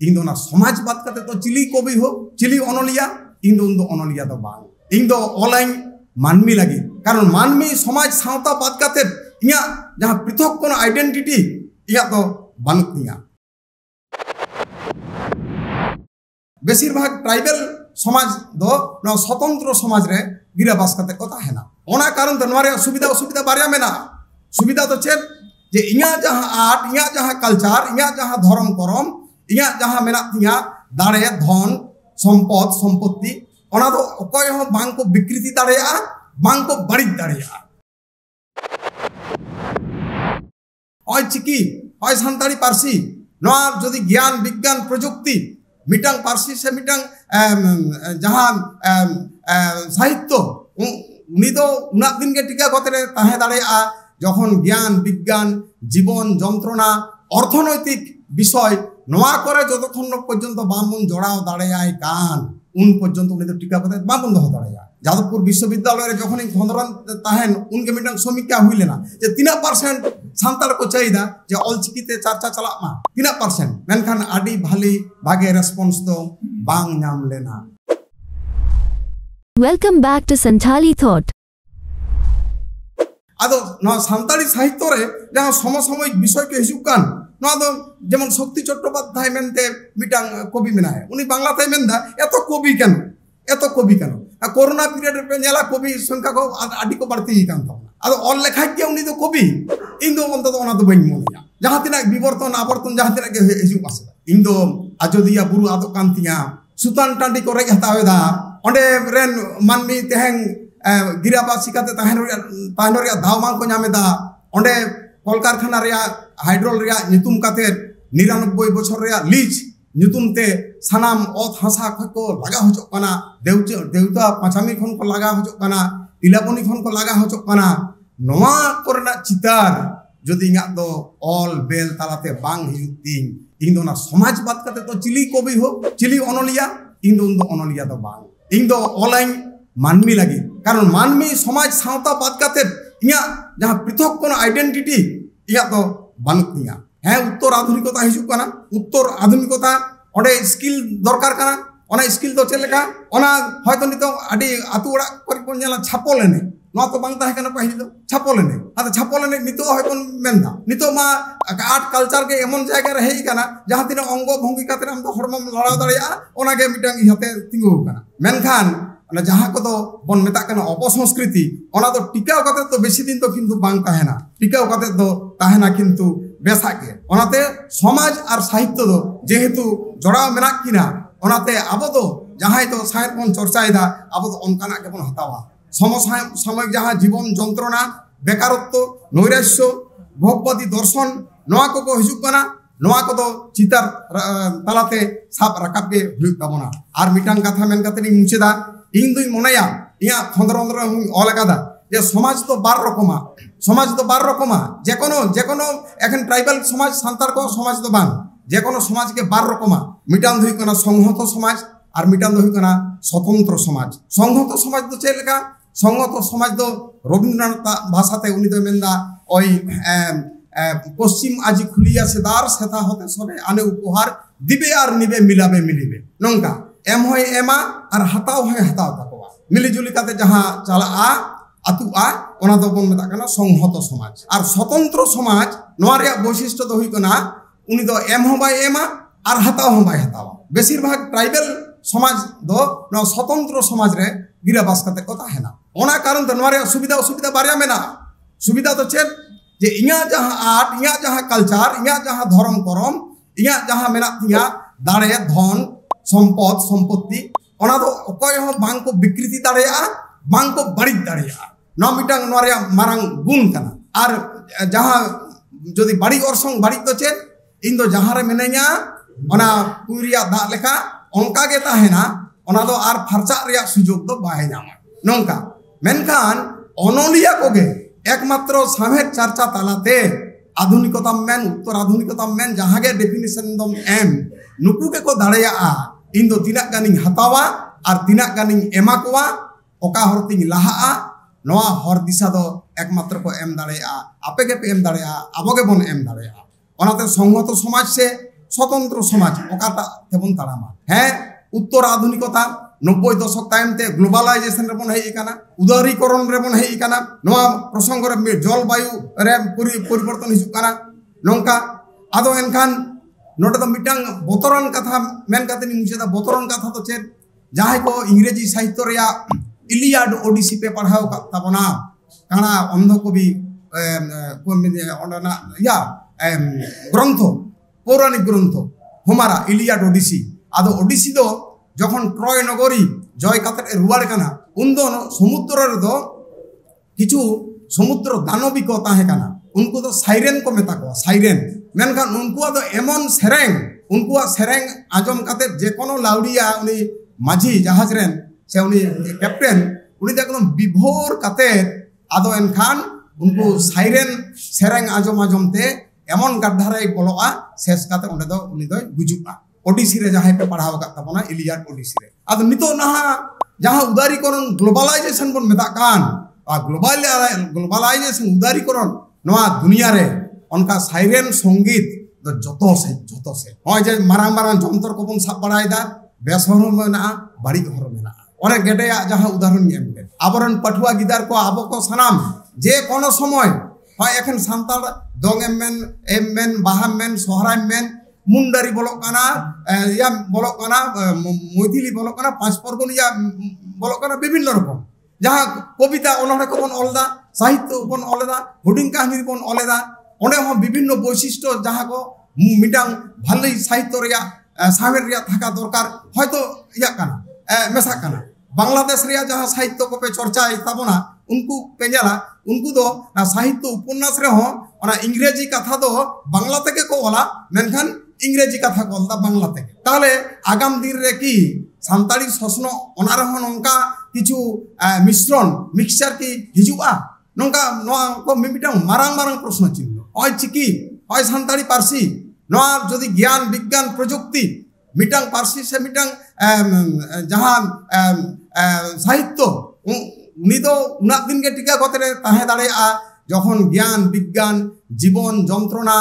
इन दो ना समाज बात करते तो चिली कवि हो चिली अनलिया इन दो अनलिया तो बांग इन दो ऑनलाइन मानमी लगी कारण मानमी समाज सावता बात करते इया जहां पृथक कोन आइडेंटिटी इया तो बानुतिया बेसिर भाग ट्राइबल समाज दो ना स्वतंत्र समाज रे गिराबास करते को ताहेना ओना कारण तो नोरे सुविधा असुविधा बारिया मेना सुविधा तो चेत जे इया जहां आर्ट इया जहां कल्चर इया जहां धर्म करम इया जहां मेना तिया दाड़े धन सम्पद सम्पत्ति ओना तो अकोय हो बांग को विकृति दाड़ेया बांग को बड़ी दाड़ेया ओय चिकी ओय सान्ताड़ी पारसी नोआ जदि ज्ञान विज्ञान प्रजुक्ति मिटांग पारसी से मिटांग जहां साहित्य उनी तो उना दिन के टिका कतरे ताहे दाड़ेया जखन ज्ञान विज्ञान जीवन जंत्रणा अर्थनैतिक विषय नोआ करे जतक्षण पर्यंत बामन जड़ाव दाड़ेयाय कान उन पर्यंत उनी तो टिका कते बामन दह दाड़ेया जादवपुर विश्वविद्यालय जखन खंदरान ताहेन उनके मिटांग समीक्षा हुई लेना जे 3% सान्ताल को चाहिदा जे ऑलचिकीते चर्चा चला मा 3% मेनखान आडी भाली भागे रेस्पॉन्स तो बांग नाम लेना। Welcome back to Santhali thought आदो न सान्ताली साहित्य रे जहां समसामयिक विषय के हिजुक कान न दो जेमन शक्ति चट्टोपाध्याय मेनते मिटांग कवि मेनाय उनी बांग्लाते मेनदा एतो कवि केन कोरोना पीरियड पे नेला कवि संख्या को आडी को बढ़ती कान तो आदो ऑल लेखा के उनी तो कवि इन दो अंत तो ओना तो बइन मोनिया जहां तिना विवर्तन आवर्तन जहां तिना के हिजुक आसे इन दो आजोदिया बुरु आदो कांतिया सुतान टांडी को रेग हतावेदा ओंडे रेन मानमी तेहें गिराबासी काते ताहेन रे दाव मान को नामेदा ओंडे कलकारखाना रे हाइड्रोल रे नितुम काते 99 बछर रे लीज नितुम ते सनाम ओत हसा को लगा हो चोकना देवता पाचामी खन को लगा हो चोकना तिलापनी खन को लगा हो चोकना नोआ कोरना चितार जदि इङा दो ऑल बेल तालाते बांग हिजुतिंग इन दो ना समाज बात करते तो चिली कवि हो चिली अनलिया इन दो अनलिया तो बांग इन दो ऑनलाइन मानमी लगी कारण मानमी समाज सावता बात करते इया जहां पृथक कोन आइडेंटिटी इया तो बानुतिया है उत्तर आधुनिकता हिजुकना उत्तर आधुनिकता ओडे स्किल दरकार कना ओना स्किल तो चलेका ओना हयतो नितो आडी आतु ओड़ा करि कोन नेला छापोलेने नो तो बांग ताहे कना पहिलो छापोलेने आदा छापोलेने नितो हय कोन मेनदा नितो मा आर्ट कल्चर के एमन जायगा रे हेई कना जहां तिना अंग भंगी काते हम तो हड़म लड़ा दाड़िया ओना के मिटांग इहते तिंगु कना मेनखान ना जहां को तो बन मेता कना अपसंस्कृति ओना तो टिकाव काते तो बेसी दिन तो किंतु बांग ताहेना टिकाव काते तो ताहेना किंतु बेसाके ओनाते समाज और साहित्य दो जेहेतु जड़ाव मेना किना ओनाते आबो तो जहां तो साहित्य बन चर्चायदा आबो तो अनकाना के बन हतावा समसामयिक जहां जीवन जंत्रणा बेकारत्व नैराश्य भोगपति दर्शन नोआ को हिजुक कना नोआ को तो चितार तालाते साब राकाब के हुई ताबोना आर मिटांग कथा मेन काते नि मुचेदा इन दुई मोनाया इया खंदरंदर ऑल कादा जे समाज तो बार रकमा जेकोनो एखन ट्राइबल समाज सान्ताल को समाज तो बांग जेकोनो समाज के बार रकमा मिटान हुई कना संहत समाज और मिटान हुई कना स्वतंत्र समाज संहत समाज तो चेलेका संहत समाज तो रवींद्रनाथ भाषाते उनी तो मेनदा ओई पश्चिम आजि खुलिया से दार सेता होते सबे आने उपहार दिबे और निबे मिलाबे मिलिबे नंका एम होय एमा और हताव होय हताव ताकोवा मिलिजुली काते जहां चला आतुआ ओना तो बन मेता कना संहत समाज और स्वतंत्र समाज नोआ रे वैशिष्ट्य तो हुई कना उनी तो एम हो बाय एमा और हताव हो बाय हतावा बेसिर भाग ट्राइबल समाज दो न स्वतंत्र समाज रे गिराबास करते को ताहेना ओना कारण तो नोआ रे सुविधा असुविधा बारिया मेना सुविधा तो चेत जे इया जहां आर्ट इया जहां कल्चर इया जहां धर्म करम इया जहां मेना तिया दाड़े धन सम्पद सम्पत्ति ओना तो अकोय हो बांग को विकृति दाड़ेया बांग को बड़ी दाड़ेया न मिटांग नोरिया मारांग गुण कना और जहां जदि बड़ी orसंग बड़ी तो चेत इन दो जहां रे मेनेया ओना पुरिया दा लेखा ओनका के ताहेना ओना दो आर फरचा रिया सुजोग दो बाय नामा नोंका मेनखान अनलिया कोगे एकमात्र सामेर चर्चा तालाते आधुनिकता मेन उत्तर आधुनिकता मेन जहां के डेफिनेशन दम एम नुकु के को दाड़ेया इन दो तिना गानिंग हतावा और तिना गानिंग एमा कोवा ओका हरतिंग लाहा नोआ हर दिशा दो एकमात्र को एम दाड़ेया आपे के पे एम दाड़ेया आबो के बन एम दाड़ेया ओनाते संहत समाज से स्वतंत्र समाज ओकाटा तेबन तारामा हैं उत्तर आधुनिकता 90 दशक तायमते ग्लोबालाइजेशन रेबन हेई काना उदारीकरण रेबन हेई काना नोआ प्रसंग रे जलवायु रे परिवर्तन हिजुग काना नोंका आदो एनखान नोटे तो मिटांग बोतरन कथा मेन काते नि मुझे बोतरन कथा तो चेत जहां को इंग्रेजी साहित्य रे इलियाड ओडिसी पे पढ़ाओ का तबना काना अंध कवि ओंडना या ग्रंथ पौराणिक ग्रंथ हमारा इलियाड ओडिसी आदो ओडिसी दो जखन ट्रय नगरी जय काते रुवाड़ काना उन दो समुद्र रे दो किछु समुद्र दानविक ताहे काना उनको तो साइरेन को मेता को साइरेन मेनखान उनको तो एमन सेरेंग उनको सेरेंग आजम काते जे कोनो लाउडिया उनी माझी जहाज रेन से उनी कैप्टन उनी एकदम विभोर काते आदो एनखान उनको साइरेन सेरेंग आजम आजमते एमन गड्ढारे बोलोआ शेष काते उंडे दो उनी दो गुजुआ ओडिसी रे जहां पे पढ़ाव का तबना इलियाड ओडिसी रे आदो नितो नहा जहां उदारीकरण ग्लोबलाइजेशन बन मेता कान आ ग्लोबलाइजेशन उदारीकरण नोआ दुनिया रे उनका साइरेन संगीत दो जतो से होय जे मारांग मारांग जंतर को बन साब बड़ायदा बेसहर मेना बाड़ी हर मेना अनेक गेटेया जहां उदाहरण एमगे आबरन पठुआ गिदार को आबो को सनाम जे कोनो समय होय एखन सांताल दंग एममेन बाहामेन सोहराय मेन मुंडारी बोलक काना या बोलक काना मैथिली बोलक काना पांच परगन या बोलक काना विभिन्न रकम जहां कविता अनहरे को बन अलदा साहित्य बन अलदा हुडिंग कहानी बन अलदा ओने हो विभिन्न वैशिष्ट्य जहां को मिटांग भालई साहित्य रिया सामेर रिया थाका दरकार हयतो या काना मेसा काना बांग्लादेश रिया जहां साहित्य को पे चर्चा ताबना उनको पेंजला उनको दो ना साहित्य उपन्यास रे हो ओना इंग्रेजी कथा दो बांग्ला तके को ओला मेनखान इंग्रेजी कथा को अलदा बांग्ला तके ताले आगाम दिन रे की सान्ताली ससनो ओना रे हो नंका किछु मिश्रण मिक्सचर की हिजुआ नंका नोआ को मिमिटांग मारांग मारांग प्रश्न चिन्ह ओय चिकी ओय सान्ताली पारसी नोआ जदि ज्ञान विज्ञान प्रजुक्ति मिटांग पारसी से मिटांग जहां साहित्य उनी दो उना दिन के टिका कतरे ताहे दाड़ेया जखन ज्ञान विज्ञान जीवन जंत्रणा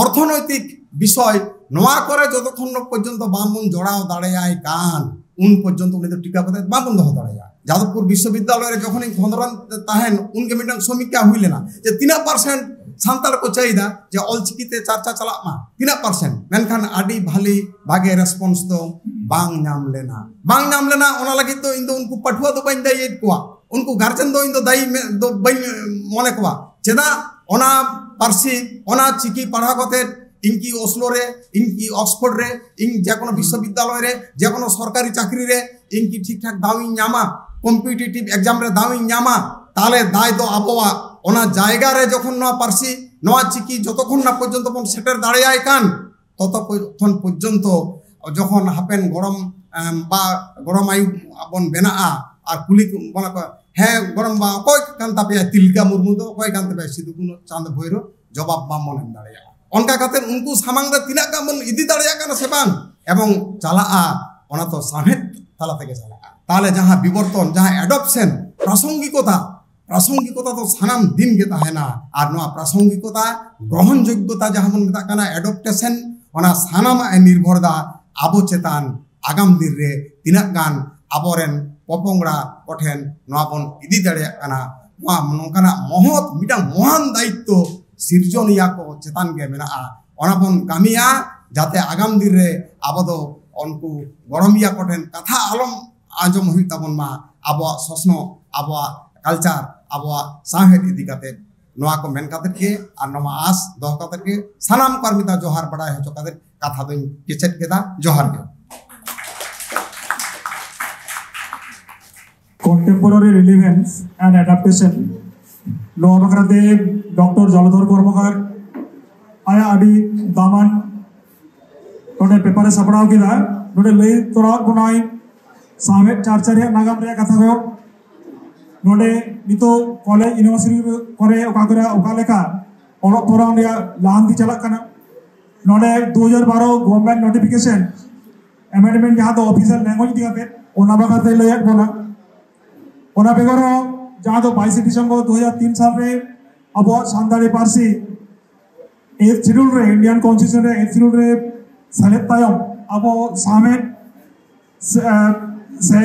अर्थनैतिक विषय नोआ करे जतक्षण पर्यंत बामन जोड़ाव दाड़ेयाय कान उन पर्यंत उनी दो टिका कते बामन दो दाड़ेया जादवपुर विश्वविद्यालय जखन खंदरन ताहेन उनके मिटांग समीक्षा हुई लेना जे 3% सान्ताल को चाहिदा जे ऑलचिकीते चर्चा चला मा 3% मेनखान आडी भाली भागे रेस्पॉन्स तो बांग नाम लेना ओना लगी तो इन दो उनको पठुआ तो बाइन दाई कोआ उनको गार्जियन दो इन दो दाई दो बाइन मने कोआ चेदा ओना पारसी ओना चिकी पढ़ा कते इनकी ओस्लो रे इनकी ऑक्सफोर्ड रे इन जे कोनो विश्वविद्यालय रे जे कोनो सरकारी चाकरी रे इनकी ठीक ठाक दावी न्यामा कम्पिटिटिव एग्जाम रे दावी न्यामा ताले दाय दो आबोवा ओना जायगा रे जखन नोआ पारसी नोआ चिकी जतक्षण ना पर्यंत बन सेटर दाड़ेयाय कान ततक्षण पर्यंत जखन हापेन गरम बा गरम आयु बन बेनाआ आर कुली बना को हे गरम बा कोय कांता पे तिलका मुर्मु दो कोय कांता पे सिदुकुन चांद भैरो जवाब बा मन दाड़ेया उनका खातिर उनको सामांग रे तिना का मन इदी दाड़ेया काना से बांग एवं चलाआ ओना तो साहेत ताला तेगे चलाआ ताले जहां विवर्तन जहां एडॉप्शन प्रासंगिकता तो सानाम दिन के ताहेना आर नोआ प्रासंगिकता ग्रहण योग्यता जहां मन मेता काना एडॉप्टेशन ओना सानाम निर्भरदा आबो चेतान आगाम दिन रे तिना गान आबोरेन पपोंगड़ा कोठेन नोआ बन इदी दाड़ेया काना नोआ नोंकाना महत मिटा महान दायित्व सिरजनिया को चेतान के मेना ओना बन कामिया जाते आगाम दिन रे आबो दो उनको गरमिया कोठेन कथा आलम आजम हुई ताबन मा आबो ससनो आबो कल्चर आबो साहेद इदी काते नोआ को मेन काते के आ नोमा आस दो काते के सानाम कर्मिता जोहार बड़ाय हो काते कथा दो केचेत केदा जोहार के contemporary relevance and adaptation lo bakrate Dr. Jaladhar Kormakar aya adi daman tone paper sapnao kida node lei tora bunai सामे चार नागाम रे कथा को नोडे नितो कॉलेज यूनिवर्सिटी करे ओका करे ओका लेका ओलो परान रे लांती चला कना नोडे 2012 गवर्नमेंट नोटिफिकेशन अमेंडमेंट जहां तो ऑफिशियल लैंग्वेज दिगाते ओना बाकाते लयक बोला ओना बेगरो जहां तो 22 दिसंबर 2003 साल रे अब सान्ताली पारसी 8th शेड्यूल रे इंडियन कॉन्स्टिट्यूशन रे 8th शेड्यूल रे सेलेद तायम अब सामेट से